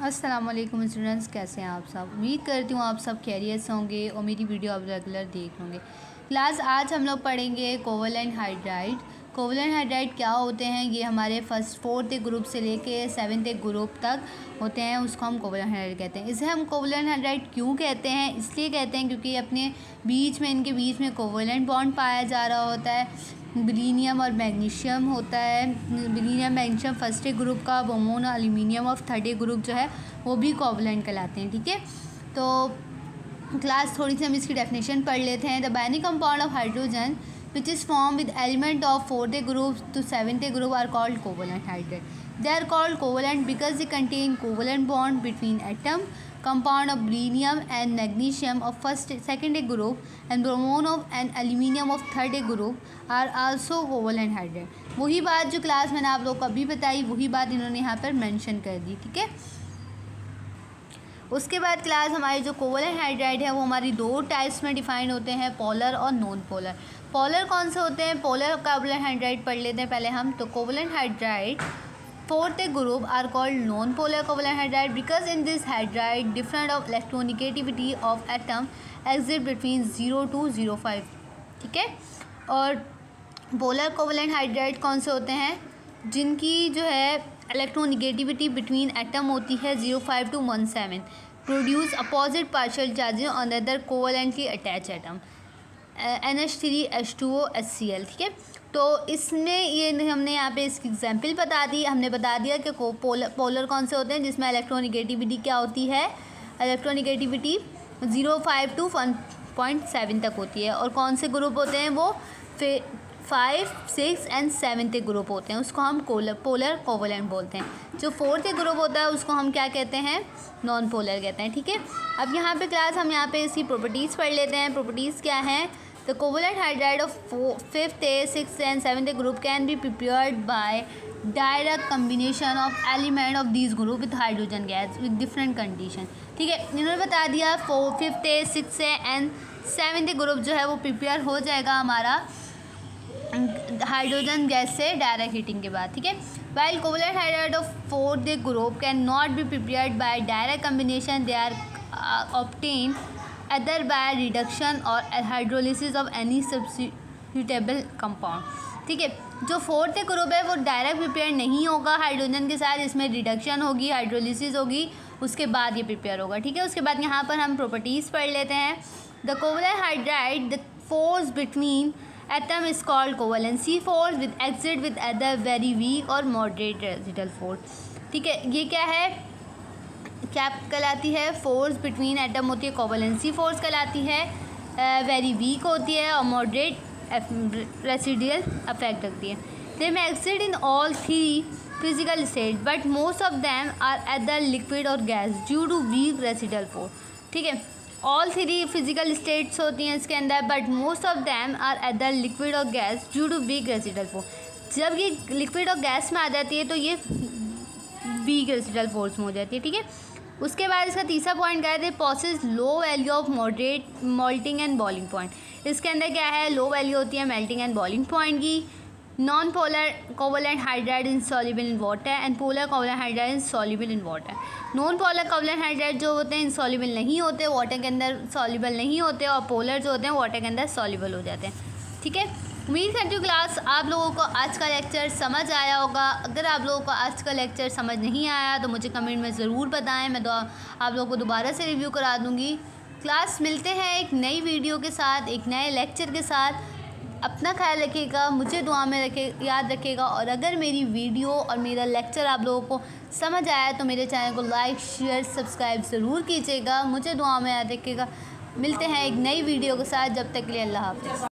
अस्सलामुअलैकुम स्टूडेंट्स, कैसे हैं आप सब। उम्मीद करती हूँ आप सब खैरियत से होंगे और मेरी वीडियो आप रेगुलर देख होंगे। क्लास आज हम लोग पढ़ेंगे कोवलेंट हाइड्राइड। कोवलेंट हाइड्राइड क्या होते हैं, ये हमारे फोर्थ ग्रुप से लेके 7th ग्रुप तक होते हैं, उसको हम कोवलेंट हाइड्राइड कहते हैं। इसे हम कोवलेंट हाइड्राइड क्यों कहते हैं, इसलिए कहते हैं क्योंकि अपने बीच में इनके बीच में कोवलेंट बॉन्ड पाया जा रहा होता है। बेरिलियम और मैग्नीशियम होता है। बेरिलियम मैग्नीशियम फर्स्ट ग्रुप का, ब्रोमोन और एल्यूमिनियम ऑफ थर्ड ग्रुप जो है वो भी कोवलेंट कहलाते हैं। ठीक है, तो क्लास थोड़ी सी हम इसकी डेफिनेशन पढ़ लेते हैं। The binding compound of hydrogen which is formed with element of 4th group to 7th group are called covalent hydride. They are called covalent because they contain covalent bond between atom compound of beryllium and magnesium of second group and bromine of and aluminum of third group are also covalent hydride. वही बात जो class मैंने आप लोग को अभी बताई, वही बात इन्होंने यहाँ पर मेंशन कर दी। ठीक है, उसके बाद क्लास हमारी जो कोवलेंट हाइड्राइड है वो हमारी दो टाइप्स में डिफाइन होते हैं, पोलर और नॉन पोलर। पोलर कौन से होते हैं, पोलर कोवलेंट हाइड्राइड पढ़ लेते हैं पहले हम। तो covalent hydride fourth group are called non polar covalent hydride because in this hydride different of electronegativity of atom exist between 0 to 0.5। ठीक है, और पोलर कोवलेंट हाइड्राइड कौन से होते हैं, जिनकी जो है इलेक्ट्रोनिगेटिविटी बिटवीन एटम होती है 0.5 to 1.7, produce opposite partial charges on other covalently attach atom NH3H2O HCl। ठीक है, तो इसमें ये हमने यहाँ पे इसकी एग्जांपल बता दी। हमने बता दिया कि पोलर कौन से होते हैं जिसमें इलेक्ट्रोनिगेटिविटी क्या होती है, इलेक्ट्रोनिगेटिविटी 0.5 to 1.7 तक होती है। और कौन से ग्रुप होते हैं, वो 5, 6 and 7th ग्रुप होते हैं, उसको हम पोलर कोवलेंट बोलते हैं। जो 4th ग्रुप होता है उसको हम क्या कहते हैं, नॉन पोलर कहते हैं। ठीक है, अब यहाँ पे क्लास हम यहाँ पे इसकी प्रॉपर्टीज़ पढ़ लेते हैं। प्रॉपर्टीज़ क्या हैं, the covalent hydride of 5th, 6th and 7th group can be prepared by direct combination of element of this group with hydrogen gas with different condition. ठीक है, इन्होंने बता दिया 5th, 6th and 7th group जो है वो prepare हो जाएगा हमारा हाइड्रोजन गैस से डायरेक्ट हीटिंग के बाद। ठीक है, while covalent hydride of 4th group can not be prepared by direct combination, they are obtain other by reduction और hydrolysis of any substitutable compound. ठीक है, जो 4th ग्रुप है वो डायरेक्ट प्रिपेयर नहीं होगा हाइड्रोजन के साथ, इसमें रिडक्शन होगी, हाइड्रोलिसिस होगी, उसके बाद ये प्रिपेयर होगा। ठीक है, उसके बाद यहाँ पर हम प्रॉपर्टीज़ पढ़ लेते हैं। The covalent hydride, the force between atom is called covalency force with exist with other very weak और मॉडरेट रेजिडल फोर्स। ठीक है, ये क्या है, क्या कहलाती है, फोर्स बिटवीन एटम होती है, कोवलेंसी फोर्स कहलाती है, वेरी वीक होती है और मॉडरेट रेसिडियल अफेक्ट रखती है। They may exist in all 3 physical state but most of them are either liquid और gas due to weak residual force. ठीक है, ऑल 3 फिजिकल स्टेट्स होती हैं इसके अंदर, but most of them are either liquid और gas due to weak residual force. जब ये लिक्विड और गैस में आ जाती है तो ये वीक रेसिडल फोर्स में हो जाती है। ठीक है, उसके बाद इसका तीसरा पॉइंट क्या है, possesses low value of moderate melting and boiling point. इसके अंदर क्या है, लो वैल्यू होती है मेल्टिंग एंड बॉइलिंग पॉइंट की। Non polar covalent hydride in soluble in water and polar covalent hydride in soluble in water. Non polar covalent hydride जो होते हैं इनसॉल्युबल नहीं होते, वाटर के अंदर सॉल्युबल नहीं होते, और पोलर जो होते हैं वाटर के अंदर सॉल्युबल हो जाते हैं। ठीक है, उम्मीद करती हूँ क्लास आप लोगों को आज का लेक्चर समझ आया होगा। अगर आप लोगों को आज का लेक्चर समझ नहीं आया तो मुझे कमेंट में ज़रूर बताएं, मैं आप लोगों को दोबारा से रिव्यू करा दूँगी। क्लास मिलते हैं एक नई वीडियो के साथ, एक नए लेक्चर के साथ। अपना ख्याल रखिएगा, मुझे दुआ में याद रखिएगा, और अगर मेरी वीडियो और मेरा लेक्चर आप लोगों को समझ आया तो मेरे चैनल को लाइक, शेयर, सब्सक्राइब ज़रूर कीजिएगा। मुझे दुआ में याद रखिएगा। मिलते हैं एक नई वीडियो के साथ, जब तक के लिए अल्लाह हाफ़िज़।